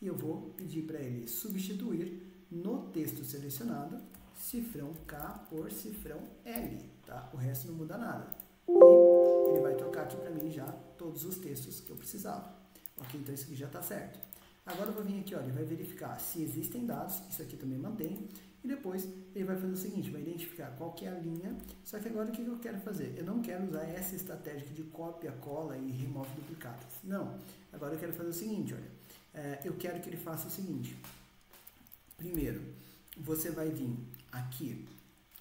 e eu vou pedir para ele substituir no texto selecionado cifrão K por cifrão L, tá? O resto não muda nada. E ele vai trocar aqui para mim já todos os textos que eu precisava. Ok, então isso aqui já está certo. Agora eu vou vir aqui, ó, ele vai verificar se existem dados, isso aqui também mantém, e depois ele vai fazer o seguinte, vai identificar qual que é a linha, só que agora o que eu quero fazer? Eu não quero usar essa estratégia de cópia, cola e remove duplicados. Não, agora eu quero fazer o seguinte, olha, eu quero que ele faça o seguinte, primeiro, você vai vir aqui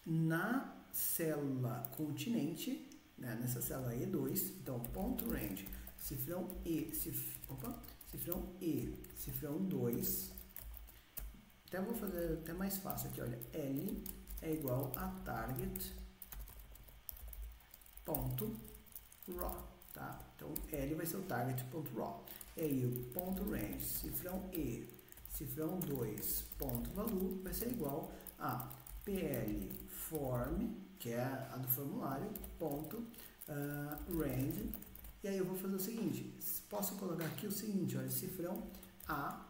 na célula continente, né, nessa célula E2, então ponto range, cifrão cifrão 2, até vou fazer até mais fácil aqui, olha, L é igual a target.raw, tá? Então L vai ser o target.raw, e aí o ponto range, cifrão 2, ponto value vai ser igual a pl form, que é a do formulário, ponto range. E aí eu vou fazer o seguinte, posso colocar aqui o seguinte, olha, cifrão A,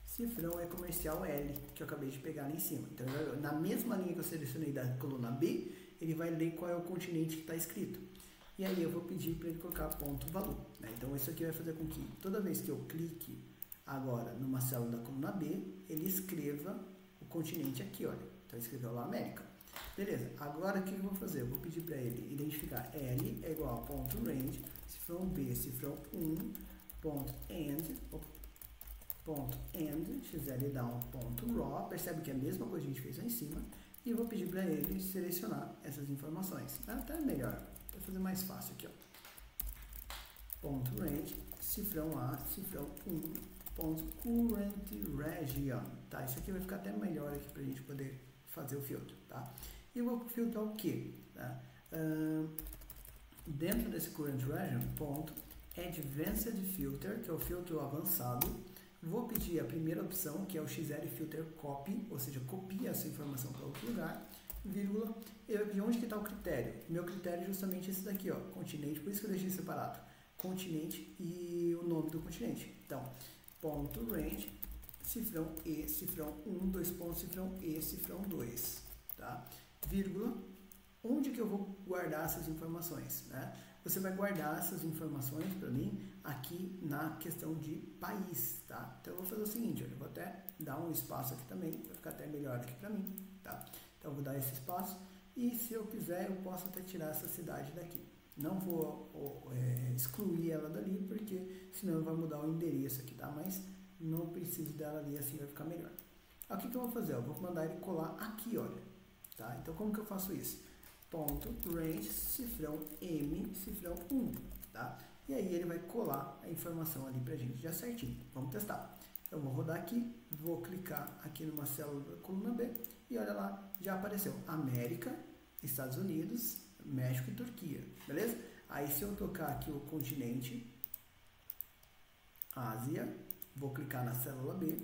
cifrão é comercial L, que eu acabei de pegar ali em cima. Então, na mesma linha que eu selecionei da coluna B, ele vai ler qual é o continente que está escrito. E aí eu vou pedir para ele colocar ponto valor, né? Então, isso aqui vai fazer com que toda vez que eu clique agora numa célula da coluna B, ele escreva o continente aqui, olha. Então, escreveu lá América. Beleza, agora o que eu vou fazer? Eu vou pedir para ele identificar L é igual a ponto range, cifrão B, cifrão 1, ponto end, xl down, ponto raw, percebe que é a mesma coisa que a gente fez lá em cima, e eu vou pedir para ele selecionar essas informações. Até melhor, vou fazer mais fácil aqui, ó. Ponto range, cifrão A, cifrão 1, ponto current region, tá? Isso aqui vai ficar até melhor aqui para a gente poder fazer o filtro, tá? E eu vou filtrar o que? Tá? Dentro desse current region, ponto advanced filter, que é o filtro avançado, vou pedir a primeira opção, que é o XL filter copy, ou seja, copia essa informação para outro lugar, vírgula, e onde que está o critério? Meu critério é justamente esse daqui, ó, continente, por isso que eu deixei separado, continente e o nome do continente. Então, ponto range, cifrão E, cifrão 1, 2 pontos, cifrão E, cifrão 2, tá? Vírgula, onde que eu vou guardar essas informações, né? Você vai guardar essas informações para mim aqui na questão de país, tá? Então eu vou fazer o seguinte, eu vou até dar um espaço aqui também, vai ficar até melhor aqui para mim, tá? Então eu vou dar esse espaço e se eu quiser eu posso até tirar essa cidade daqui. Não vou excluir ela dali porque senão vai mudar o endereço aqui, tá? Mas não preciso dela ali, assim vai ficar melhor. O que eu vou fazer? Eu vou mandar ele colar aqui, olha, tá? Então como que eu faço isso? Ponto range, cifrão M, cifrão 1, tá? E aí ele vai colar a informação ali pra gente já certinho. Vamos testar. Eu vou rodar aqui, vou clicar aqui numa célula da coluna B e olha lá, já apareceu América, Estados Unidos, México e Turquia, beleza? Aí se eu tocar aqui o continente, Ásia, vou clicar na célula B,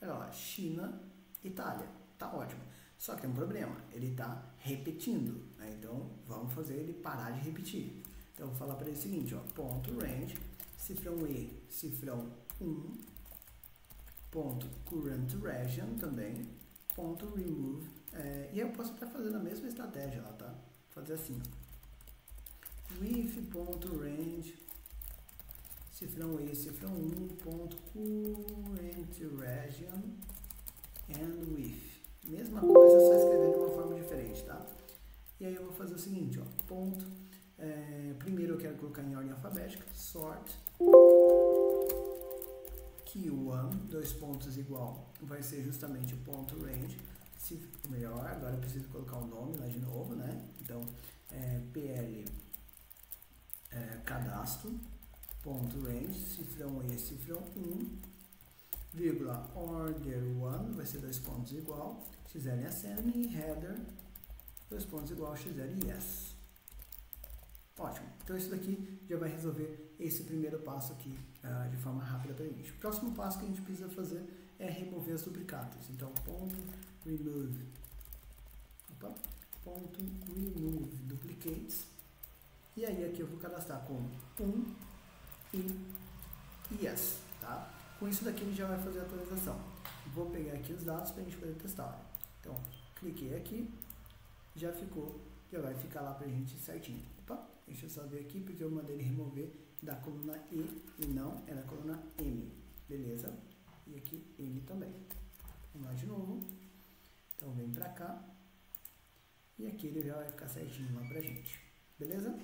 olha lá, China, Itália, tá ótimo. Só que tem um problema, ele está repetindo, né? Então vamos fazer ele parar de repetir. Então eu vou falar para ele o seguinte, ó, ponto range, cifrão E, cifrão 1, ponto current region também, ponto remove, e eu posso até fazer a mesma estratégia lá, tá? Fazer assim, ó, with ponto range, cifrão E, cifrão 1, ponto current region and with. Mesma coisa, só escrever de uma forma diferente, tá? E aí eu vou fazer o seguinte, ó, ponto, primeiro eu quero colocar em ordem alfabética, sort, Q1, 2 pontos igual, vai ser justamente o ponto range, se melhor, agora eu preciso colocar o nome lá de novo, né? Então, PL, cadastro, ponto range, cifrão E, cifrão 1, vírgula, order 1, vai ser 2 pontos igual, XLSN e header, 2 pontos igual, XLS. Ótimo. Então isso daqui já vai resolver esse primeiro passo aqui de forma rápida para a gente. O próximo passo que a gente precisa fazer é remover as duplicatas. Então, ponto remove, ponto remove duplicates. E aí aqui eu vou cadastrar com 1 e yes, tá? Com isso daqui ele já vai fazer a atualização. Vou pegar aqui os dados para a gente poder testar. Então, cliquei aqui, já ficou, já vai ficar lá para a gente certinho. Opa, deixa eu só ver aqui, porque eu mandei ele remover da coluna E não é da coluna M. Beleza? E aqui M também. Vamos lá de novo. Então, vem para cá. E aqui ele já vai ficar certinho lá para a gente. Beleza?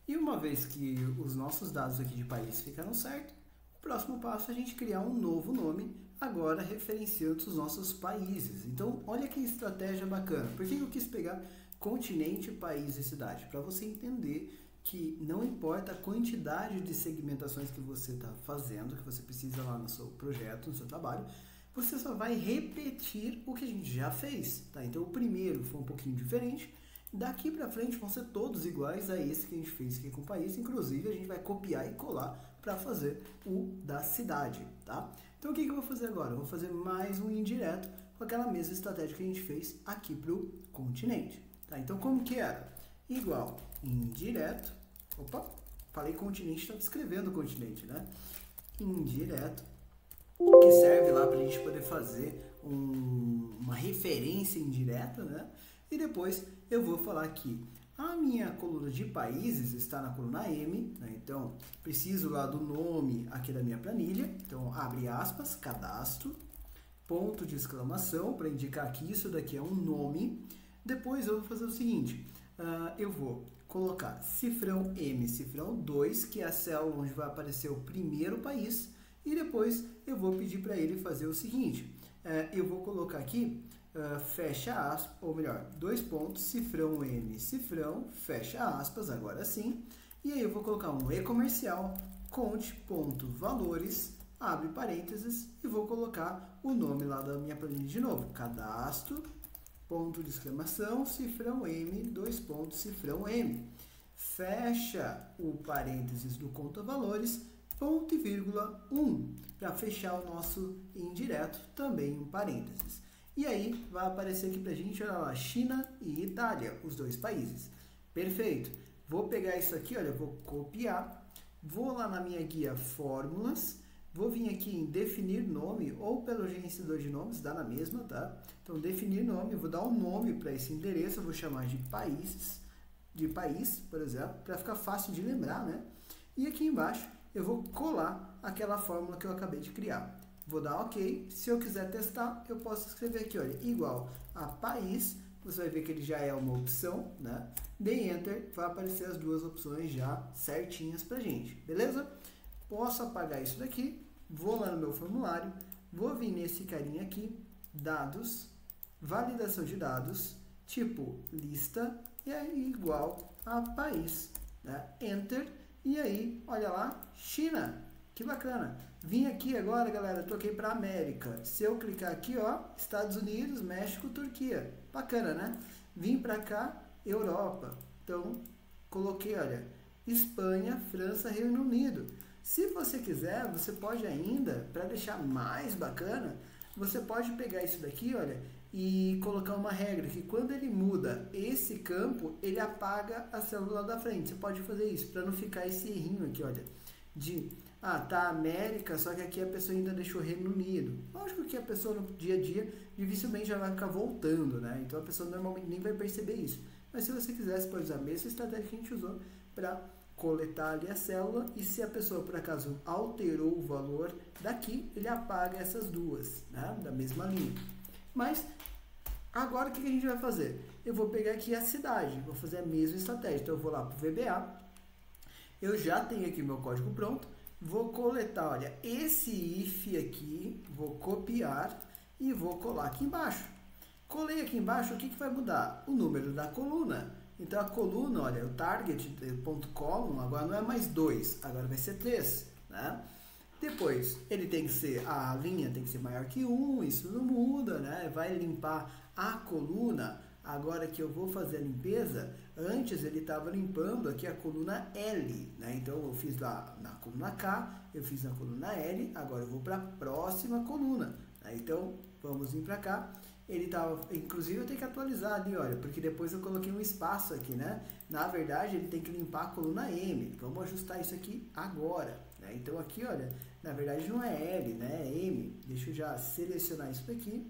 E uma vez que os nossos dados aqui de país ficaram certos, o próximo passo é a gente criar um novo nome, agora referenciando os nossos países. Então, olha que estratégia bacana. Por que eu quis pegar continente, país e cidade? Para você entender que não importa a quantidade de segmentações que você está fazendo, que você precisa lá no seu projeto, no seu trabalho, você só vai repetir o que a gente já fez, tá? Então, o primeiro foi um pouquinho diferente. Daqui para frente vão ser todos iguais a esse que a gente fez aqui com o país. Inclusive, a gente vai copiar e colar para fazer o da cidade, tá? Então, o que eu vou fazer agora? Eu vou fazer mais um indireto com aquela mesma estratégia que a gente fez aqui para o continente, tá? Então, como que era? Igual, indireto, opa, falei continente, estava escrevendo continente, né? Indireto, que serve lá para a gente poder fazer uma referência indireta, né? E depois eu vou falar que a minha coluna de países está na coluna M, né? Então preciso lá do nome aqui da minha planilha, então abre aspas, cadastro, ponto de exclamação para indicar que isso daqui é um nome, Depois eu vou fazer o seguinte, eu vou colocar cifrão M, cifrão 2, que é a célula onde vai aparecer o primeiro país, e depois eu vou pedir para ele fazer o seguinte, eu vou colocar aqui, fecha aspas, ou melhor, dois pontos, cifrão M, cifrão, fecha aspas, agora sim, e aí eu vou colocar um E comercial, conte.valores, abre parênteses, e vou colocar o nome lá da minha planilha de novo, cadastro, ponto de exclamação, cifrão M, dois pontos, cifrão M. Fecha o parênteses do conta valores, ponto e vírgula 1, para fechar o nosso indireto, também um parênteses. E aí vai aparecer aqui para a gente, olha lá, China e Itália, os dois países. Perfeito. Vou pegar isso aqui, olha, vou copiar, vou lá na minha guia fórmulas, vou vir aqui em definir nome ou pelo gerenciador de nomes, dá na mesma, tá? Então, definir nome, vou dar um nome para esse endereço, eu vou chamar de país, por exemplo, para ficar fácil de lembrar, né? E aqui embaixo eu vou colar aquela fórmula que eu acabei de criar. Vou dar OK. Se eu quiser testar, eu posso escrever aqui, olha, igual a país, você vai ver que ele já é uma opção, né? Dei Enter, vai aparecer as duas opções já certinhas pra gente, beleza? Posso apagar isso daqui, vou lá no meu formulário, vou vir nesse carinha aqui, dados, validação de dados, tipo lista, e aí igual a país, né? Enter, e aí, olha lá, China, que bacana. Vim aqui agora, galera, toquei para América. Se eu clicar aqui, ó, Estados Unidos, México, Turquia, bacana, né? Vim para cá, Europa, então coloquei, olha, Espanha, França, Reino Unido. Se você quiser, você pode ainda, para deixar mais bacana, você pode pegar isso daqui, olha, e colocar uma regra, que quando ele muda esse campo, ele apaga a célula da frente. Você pode fazer isso, para não ficar esse errinho aqui, olha, de, tá América, só que aqui a pessoa ainda deixou Reino Unido. Lógico que a pessoa no dia a dia, dificilmente já vai ficar voltando, né? Então a pessoa normalmente nem vai perceber isso. Mas se você quiser, você pode usar a mesma estratégia que a gente usou para coletar ali a célula, e se a pessoa por acaso alterou o valor daqui, ele apaga essas duas, né, da mesma linha. Mas agora o que a gente vai fazer? Eu vou pegar aqui a cidade, vou fazer a mesma estratégia. Então eu vou lá para o VBA, eu já tenho aqui meu código pronto, vou coletar, olha, esse if aqui, vou copiar e vou colar aqui embaixo. Colei aqui embaixo, o que vai mudar? O número da coluna. Então a coluna, olha, o target.column agora não é mais 2, agora vai ser 3, né? Depois, ele tem que ser, a linha tem que ser maior que 1, isso não muda, né? Vai limpar a coluna, agora que eu vou fazer a limpeza, antes ele estava limpando aqui a coluna L, né? Então eu fiz lá na coluna K, eu fiz na coluna L, agora eu vou para a próxima coluna, né? Então vamos vir para cá. Ele estava, inclusive eu tenho que atualizar ali, olha, porque depois eu coloquei um espaço aqui, né? Na verdade, ele tem que limpar a coluna M. Vamos ajustar isso aqui agora, né? Então aqui, olha, na verdade não é L, né? É M. Deixa eu já selecionar isso daqui.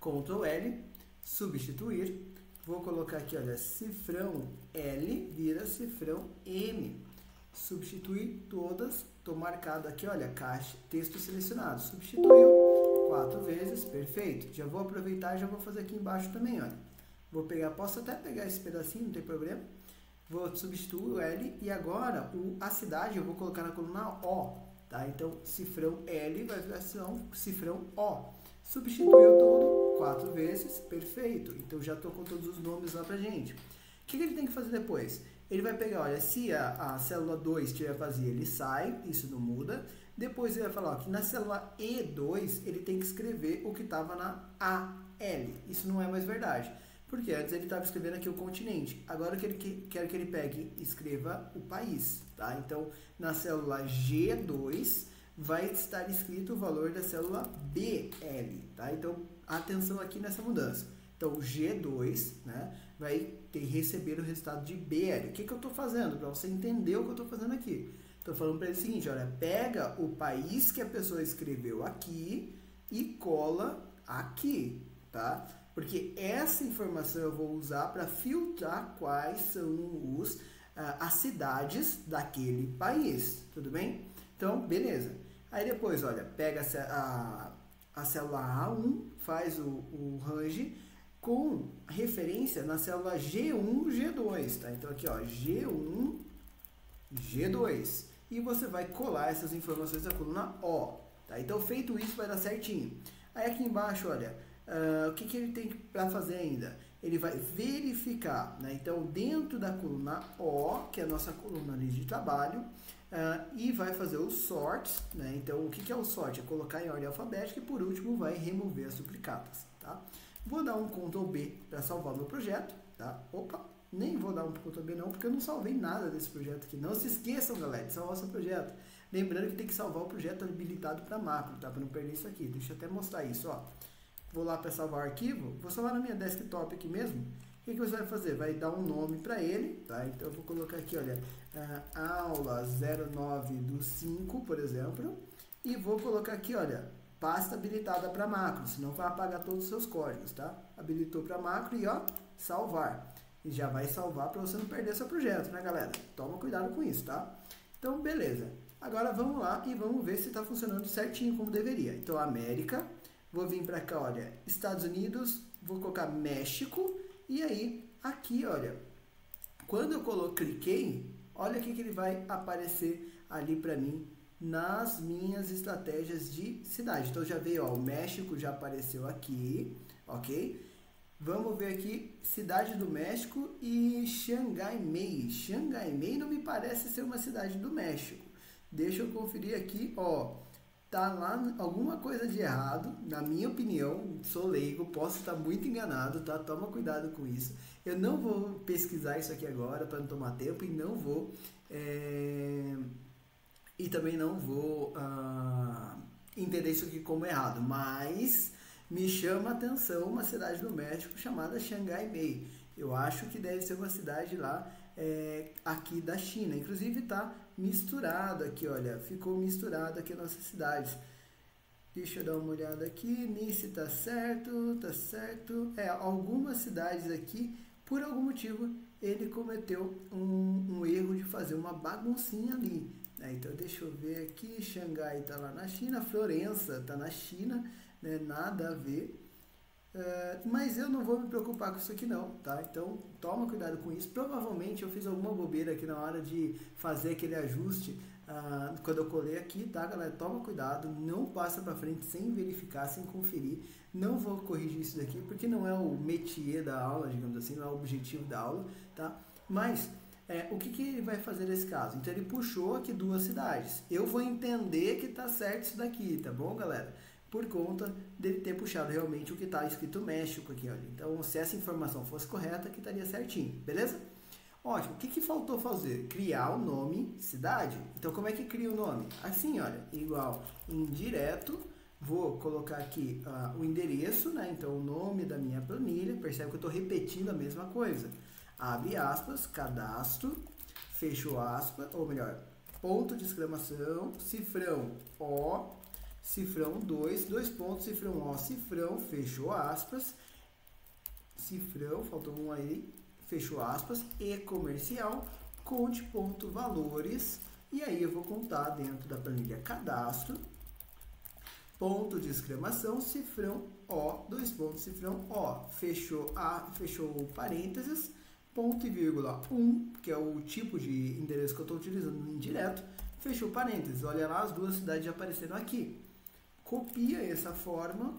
Ctrl L, substituir. Vou colocar aqui, olha, cifrão L vira cifrão M. Substituir todas. Estou marcado aqui, olha, caixa, texto selecionado. Substituiu. 4 vezes, perfeito. Já vou aproveitar e já vou fazer aqui embaixo também, olha. Vou pegar, posso até pegar esse pedacinho, não tem problema. Vou substituir o L e agora a cidade eu vou colocar na coluna O, tá? Então, cifrão L vai virar cifrão O. Substituiu tudo 4 vezes, perfeito. Então, já estou com todos os nomes lá pra gente. O que ele tem que fazer depois? Ele vai pegar, olha, se a célula 2 estiver vazia, ele sai, isso não muda. Depois ele vai falar, ó, que na célula E2 ele tem que escrever o que estava na AL. Isso não é mais verdade, porque antes ele estava escrevendo aqui o continente. Agora quero que ele pegue e escreva o país, tá? Então, na célula G2 vai estar escrito o valor da célula BL, tá? Então, atenção aqui nessa mudança. Então, o G2, né, vai receber o resultado de BL. O que eu estou fazendo? Para você entender o que eu estou fazendo aqui. Estou falando para ele o seguinte, olha, pega o país que a pessoa escreveu aqui e cola aqui, tá? Porque essa informação eu vou usar para filtrar quais são as cidades daquele país, tudo bem? Então, beleza. Aí depois, olha, pega a célula A1, faz o range, com referência na célula G1, G2, tá? Então aqui, ó, G1, G2. E você vai colar essas informações da coluna O, tá? Então feito isso vai dar certinho. Aí aqui embaixo, olha, o que ele tem para fazer ainda? Ele vai verificar, né? Então dentro da coluna O, que é a nossa coluna ali de trabalho, e vai fazer o sort, né? Então o que é o sort? É colocar em ordem alfabética e por último vai remover as duplicatas, tá? Vou dar um Ctrl B para salvar o meu projeto, tá? Opa, nem vou dar um Ctrl B não, porque eu não salvei nada desse projeto aqui. Não se esqueçam, galera, de salvar o seu projeto. Lembrando que tem que salvar o projeto habilitado para macro, tá? Para não perder isso aqui. Deixa eu até mostrar isso, ó. Vou lá para salvar o arquivo, vou salvar na minha desktop aqui mesmo. O que você vai fazer? Vai dar um nome para ele, tá? Então eu vou colocar aqui, olha, aula 09 do 5, por exemplo. E vou colocar aqui, olha, pasta habilitada para macro, senão vai apagar todos os seus códigos, tá? Habilitou para macro e ó, salvar. E já vai salvar para você não perder seu projeto, né, galera? Toma cuidado com isso, tá? Então, beleza. Agora vamos lá e vamos ver se está funcionando certinho como deveria. Então, América, vou vir para cá, olha, Estados Unidos, vou colocar México e aí, aqui, olha, quando eu cliquei, olha o que ele vai aparecer ali para mim nas minhas estratégias de cidade. Então já veio, ó, o México já apareceu aqui, ok? Vamos ver aqui, cidade do México e Xangai Mei. Xangai Mei não me parece ser uma cidade do México. Deixa eu conferir aqui, ó, tá lá alguma coisa de errado, na minha opinião, sou leigo, posso estar muito enganado, tá? Toma cuidado com isso. Eu não vou pesquisar isso aqui agora para não tomar tempo e não vou... E também não vou entender isso aqui como errado, mas me chama a atenção uma cidade do México chamada Xangai Mei. Eu acho que deve ser uma cidade lá aqui da China. Inclusive está misturado aqui, olha, ficou misturado aqui as nossas cidades. Deixa eu dar uma olhada aqui, Nice tá certo, tá certo. Algumas cidades aqui, por algum motivo, ele cometeu um erro de fazer uma baguncinha ali. Então deixa eu ver aqui, Xangai está lá na China, Florença está na China, né? Nada a ver, mas eu não vou me preocupar com isso aqui não, tá? Então toma cuidado com isso. Provavelmente eu fiz alguma bobeira aqui na hora de fazer aquele ajuste quando eu colei aqui, tá, galera? Toma cuidado, não passa para frente sem verificar, sem conferir. Não vou corrigir isso daqui porque não é o métier da aula, digamos assim, não é o objetivo da aula, tá? Mas o que ele vai fazer nesse caso? Então ele puxou aqui duas cidades. Eu vou entender que tá certo isso daqui, tá bom, galera? Por conta dele ter puxado realmente o que está escrito México aqui, olha. Então, se essa informação fosse correta, aqui estaria certinho, beleza? Ótimo. O que faltou fazer? Criar o nome cidade. Então, como é que cria o nome? Assim, olha, igual indireto. Vou colocar aqui o endereço, né? Então, o nome da minha planilha. Percebe que eu estou repetindo a mesma coisa. Abre aspas, cadastro, fecho aspas, ou melhor, ponto de exclamação, cifrão O, cifrão 2, dois pontos, cifrão O, cifrão, fechou aspas, cifrão, faltou um aí, fechou aspas, e comercial, conte ponto valores, e aí eu vou contar dentro da planilha cadastro, ponto de exclamação, cifrão O, dois pontos, cifrão O, fechou parênteses, ponto e vírgula 1, que é o tipo de endereço que eu estou utilizando no indireto, fechou parênteses, olha lá, as duas cidades já apareceram aqui. Copia essa forma,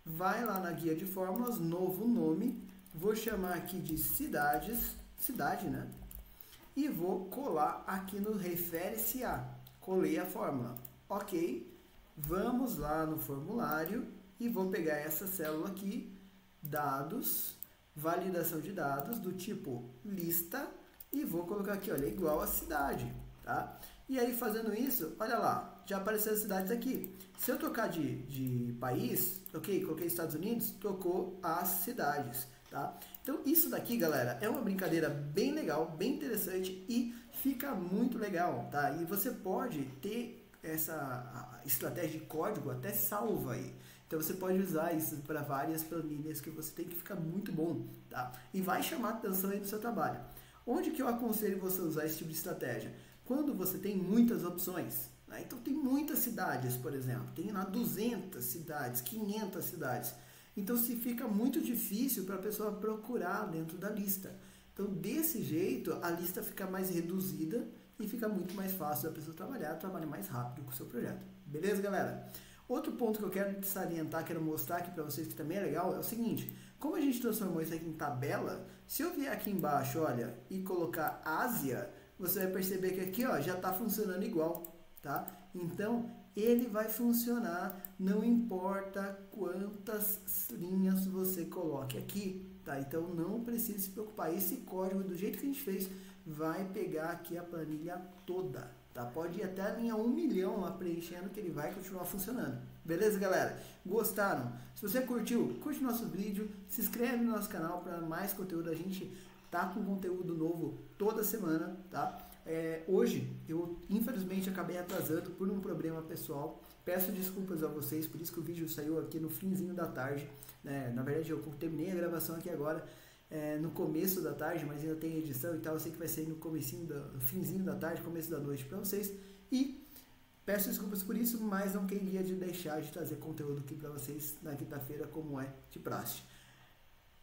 vai lá na guia de fórmulas, novo nome, vou chamar aqui de cidade, né? E vou colar aqui no refere-se a, colei a fórmula, ok, vamos lá no formulário e vou pegar essa célula aqui, dados, validação de dados do tipo lista e vou colocar aqui, olha, igual a cidade, tá? E aí fazendo isso, olha lá, já apareceram as cidades aqui. Se eu trocar de país, ok, coloquei Estados Unidos, trocou as cidades, tá? Então isso daqui, galera, é uma brincadeira bem legal, bem interessante e fica muito legal, tá? E você pode ter essa estratégia de código até salva aí. Então você pode usar isso para várias planilhas que você tem, que fica muito bom, tá? E vai chamar atenção aí no seu trabalho. Onde que eu aconselho você a usar esse tipo de estratégia? Quando você tem muitas opções, né? Então tem muitas cidades, por exemplo, tem lá 200 cidades, 500 cidades. Então se fica muito difícil para a pessoa procurar dentro da lista. Então desse jeito a lista fica mais reduzida e fica muito mais fácil da pessoa trabalhar mais rápido com o seu projeto. Beleza, galera? Outro ponto que eu quero salientar, quero mostrar aqui para vocês que também é legal, é o seguinte: como a gente transformou isso aqui em tabela, se eu vier aqui embaixo, olha, e colocar Ásia, você vai perceber que aqui, ó, já está funcionando igual, tá? Então, ele vai funcionar, não importa quantas linhas você coloque aqui, tá? Então, não precisa se preocupar. Esse código, do jeito que a gente fez, vai pegar aqui a planilha toda, tá? Pode ir até a linha 1 milhão lá preenchendo, que ele vai continuar funcionando. Beleza, galera? Gostaram? Se você curtiu, curte nosso vídeo, se inscreve no nosso canal para mais conteúdo. A gente tá com conteúdo novo toda semana, tá? Hoje eu infelizmente acabei atrasando por um problema pessoal. Peço desculpas a vocês, por isso que o vídeo saiu aqui no finzinho da tarde, né? Na verdade eu terminei a gravação aqui agora no começo da tarde, mas ainda tem edição e tal. Eu sei que vai sair no finzinho da tarde, começo da noite para vocês. E peço desculpas por isso, mas não queria deixar de trazer conteúdo aqui para vocês na quinta-feira, como é de praxe.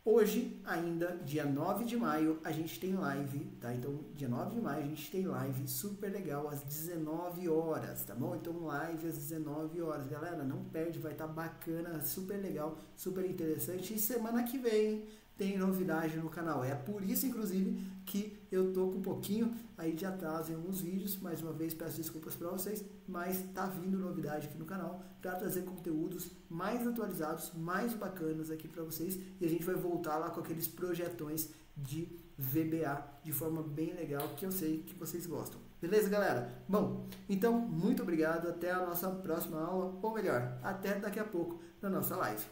Hoje, ainda, dia 9 de maio, a gente tem live, tá? Então, dia 9 de maio, a gente tem live super legal, às 19 horas, tá bom? Então, live às 19 horas. Galera, não perde, vai estar bacana, super legal, super interessante. E semana que vem tem novidade no canal. É por isso, inclusive, que eu tô com um pouquinho aí de atraso em alguns vídeos. Mais uma vez, peço desculpas para vocês, mas tá vindo novidade aqui no canal para trazer conteúdos mais atualizados, mais bacanas aqui para vocês. E a gente vai voltar lá com aqueles projetões de VBA de forma bem legal, que eu sei que vocês gostam. Beleza, galera? Bom, então, muito obrigado. Até a nossa próxima aula, ou melhor, até daqui a pouco na nossa live.